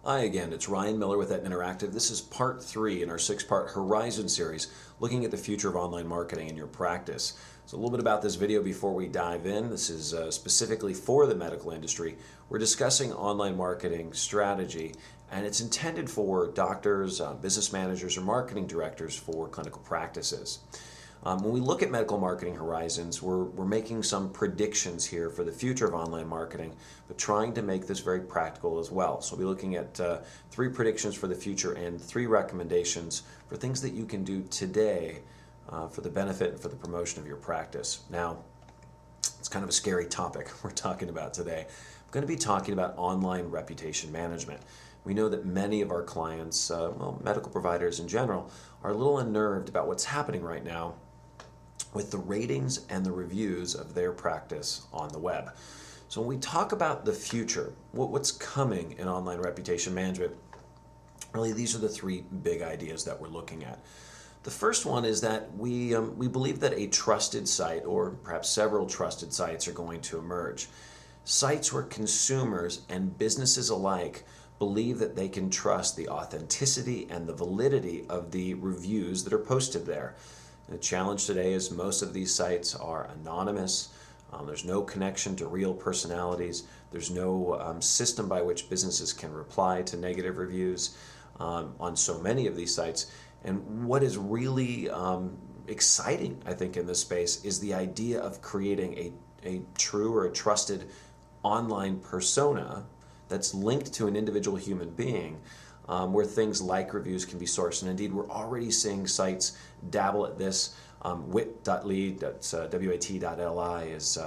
Hi again, it's Ryan Miller with Etna Interactive. This is part 3 in our 6-part Horizon series, looking at the future of online marketing in your practice. So a little bit about this video before we dive in. This is specifically for the medical industry. We're discussing online marketing strategy, and it's intended for doctors, business managers, or marketing directors for clinical practices. When we look at medical marketing horizons, we're making some predictions here for the future of online marketing, but trying to make this very practical as well. So we'll be looking at 3 predictions for the future and 3 recommendations for things that you can do today for the benefit and for the promotion of your practice. Now, it's kind of a scary topic we're talking about today. I'm going to be talking about online reputation management. We know that many of our clients, medical providers in general, are a little unnerved about what's happening right now with the ratings and the reviews of their practice on the web. So when we talk about the future, what's coming in online reputation management, really these are the 3 big ideas that we're looking at. The first one is that we believe that a trusted site, or perhaps several trusted sites, are going to emerge. Sites where consumers and businesses alike believe that they can trust the authenticity and the validity of the reviews that are posted there. The challenge today is most of these sites are anonymous. There's no connection to real personalities. There's no system by which businesses can reply to negative reviews on so many of these sites. And what is really exciting, I think, in this space is the idea of creating a true or a trusted online persona that's linked to an individual human being, where things like reviews can be sourced. And indeed, we're already seeing sites dabble at this. Wit.ly, that's WAT.li, is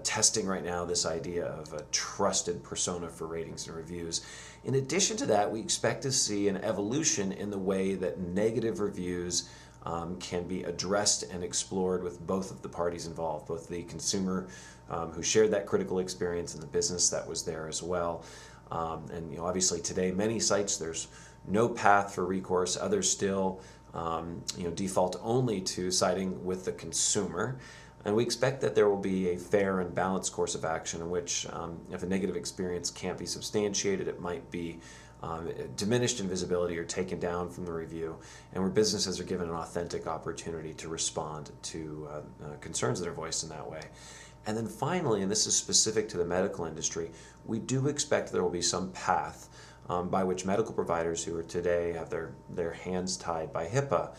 testing right now this idea of a trusted persona for ratings and reviews. In addition to that, we expect to see an evolution in the way that negative reviews can be addressed and explored with both of the parties involved, both the consumer who shared that critical experience and the business that was there as well. And obviously today, many sites, there's no path for recourse. Others still default only to siding with the consumer. And we expect that there will be a fair and balanced course of action in which, if a negative experience can't be substantiated, it might be diminished in visibility or taken down from the review, and where businesses are given an authentic opportunity to respond to concerns that are voiced in that way. And then finally, and this is specific to the medical industry, we do expect there will be some path by which medical providers who are today have their hands tied by HIPAA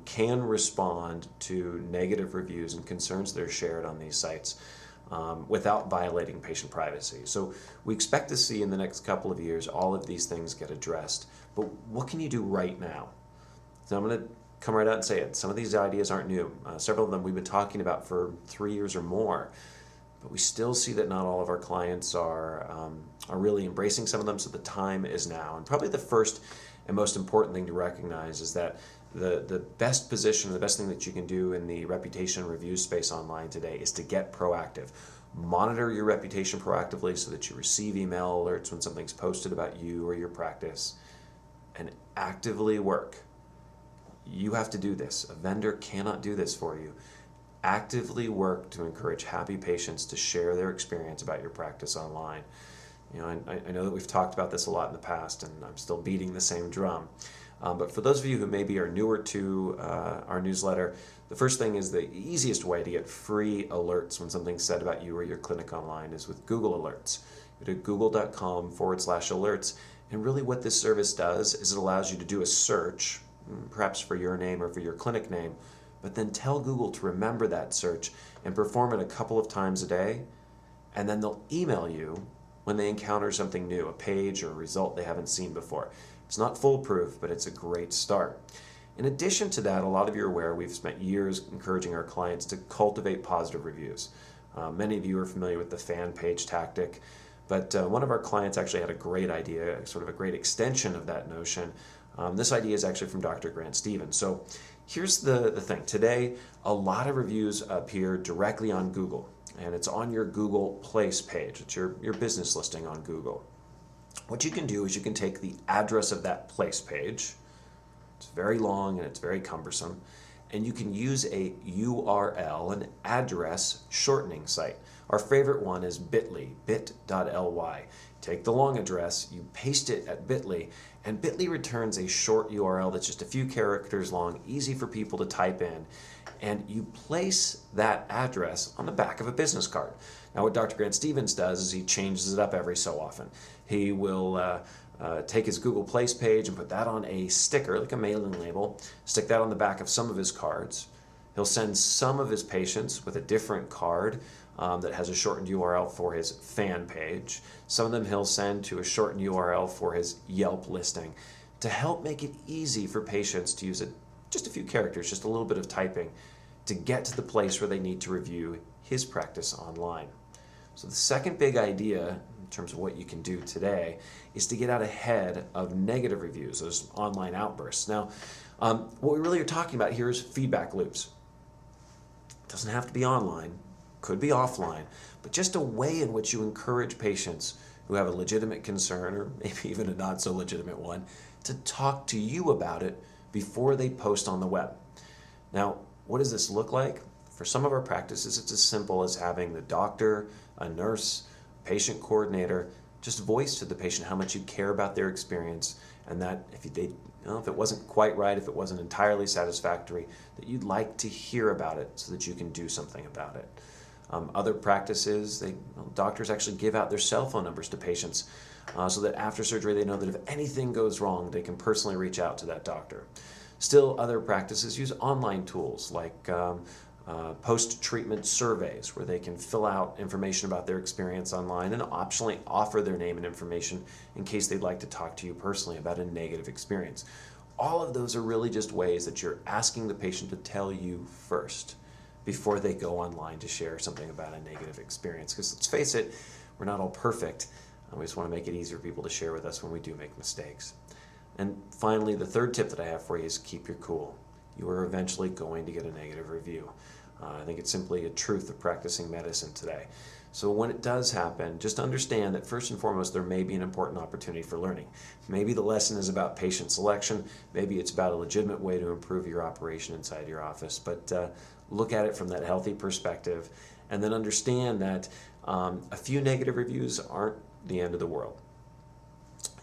can respond to negative reviews and concerns that are shared on these sites without violating patient privacy. So we expect to see in the next couple of years all of these things get addressed. But what can you do right now? So I'm going to come right out and say it. Some of these ideas aren't new. Several of them we've been talking about for 3 years or more. But we still see that not all of our clients are really embracing some of them, so the time is now. And probably the first and most important thing to recognize is that the best position, the best thing that you can do in the reputation and review space online today is to get proactive. Monitor your reputation proactively so that you receive email alerts when something's posted about you or your practice, and actively work. You have to do this. A vendor cannot do this for you. Actively work to encourage happy patients to share their experience about your practice online. I know that we've talked about this a lot in the past, and I'm still beating the same drum. But for those of you who maybe are newer to our newsletter, the first thing is the easiest way to get free alerts when something's said about you or your clinic online is with Google Alerts. Go to google.com/alerts, and really what this service does is it allows you to do a search, perhaps for your name or for your clinic name, but then tell Google to remember that search and perform it a couple of times a day, and then they'll email you when they encounter something new, a page or a result they haven't seen before. It's not foolproof, but it's a great start. In addition to that, a lot of you are aware we've spent years encouraging our clients to cultivate positive reviews. Many of you are familiar with the fan page tactic, but one of our clients actually had a great idea, sort of a great extension of that notion. This idea is actually from Dr. Grant Stevens. So here's the thing. Today, a lot of reviews appear directly on Google, and it's on your Google Place page. It's your business listing on Google. What you can do is you can take the address of that place page. It's very long and it's very cumbersome. and you can use a URL, an address shortening site. Our favorite one is bit.ly, bit.ly. Take the long address, you paste it at bit.ly, and bit.ly returns a short URL that's just a few characters long, easy for people to type in, and you place that address on the back of a business card. Now what Dr. Grant Stevens does is he changes it up every so often. He will take his Google Place page and put that on a sticker, like a mailing label, stick that on the back of some of his cards. He'll send some of his patients with a different card that has a shortened URL for his fan page. Some of them he'll send to a shortened URL for his Yelp listing to help make it easy for patients to use just a few characters, just a little bit of typing, to get to the place where they need to review his practice online. So the second big idea in terms of what you can do today is to get out ahead of negative reviews, those online outbursts. Now, what we really are talking about here is feedback loops. It doesn't have to be online, could be offline, but just a way in which you encourage patients who have a legitimate concern, or maybe even a not so legitimate one, to talk to you about it before they post on the web. Now, what does this look like? For some of our practices, it's as simple as having the doctor, a nurse, patient coordinator, just voice to the patient how much you care about their experience, and that if it wasn't quite right, if it wasn't entirely satisfactory, that you'd like to hear about it so that you can do something about it. Other practices, doctors actually give out their cell phone numbers to patients so that after surgery they know that if anything goes wrong, they can personally reach out to that doctor. Still, other practices use online tools like post-treatment surveys where they can fill out information about their experience online and optionally offer their name and information in case they'd like to talk to you personally about a negative experience. All of those are really just ways that you're asking the patient to tell you first before they go online to share something about a negative experience. Because let's face it, we're not all perfect. We just want to make it easier for people to share with us when we do make mistakes. And finally, the third tip that I have for you is keep your cool. You are eventually going to get a negative review. I think it's simply a truth of practicing medicine today. So when it does happen, just understand that first and foremost, there may be an important opportunity for learning. Maybe the lesson is about patient selection. Maybe it's about a legitimate way to improve your operation inside your office. But look at it from that healthy perspective, and then understand that a few negative reviews aren't the end of the world.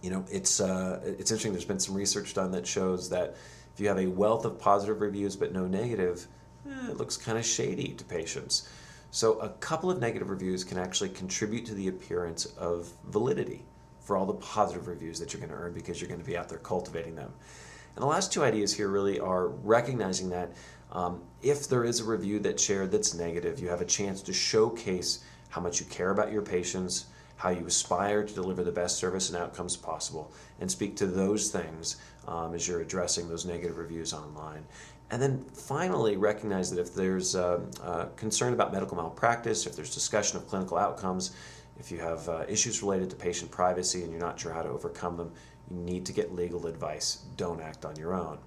You know, it's interesting. There's been some research done that shows that if you have a wealth of positive reviews but no negative, it looks kind of shady to patients. So a couple of negative reviews can actually contribute to the appearance of validity for all the positive reviews that you're going to earn because you're going to be out there cultivating them. And the last two ideas here really are recognizing that if there is a review that's shared that's negative, you have a chance to showcase how much you care about your patients, how you aspire to deliver the best service and outcomes possible, and speak to those things as you're addressing those negative reviews online. And then finally, recognize that if there's concern about medical malpractice, if there's discussion of clinical outcomes, if you have issues related to patient privacy and you're not sure how to overcome them, you need to get legal advice. Don't act on your own.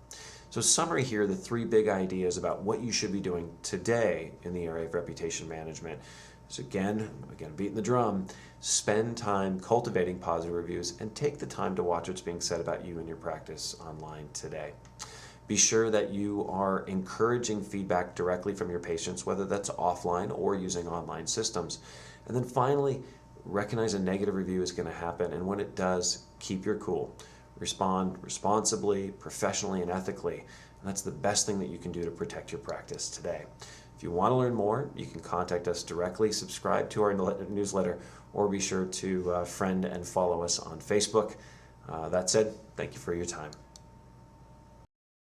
So summary here, the three big ideas about what you should be doing today in the area of reputation management. So again, beating the drum, spend time cultivating positive reviews and take the time to watch what's being said about you and your practice online today. Be sure that you are encouraging feedback directly from your patients, whether that's offline or using online systems. And then finally, recognize a negative review is going to happen, and when it does, keep your cool. Respond responsibly, professionally, and ethically. And that's the best thing that you can do to protect your practice today. If you want to learn more, you can contact us directly, subscribe to our newsletter, or be sure to friend and follow us on Facebook. That said, thank you for your time.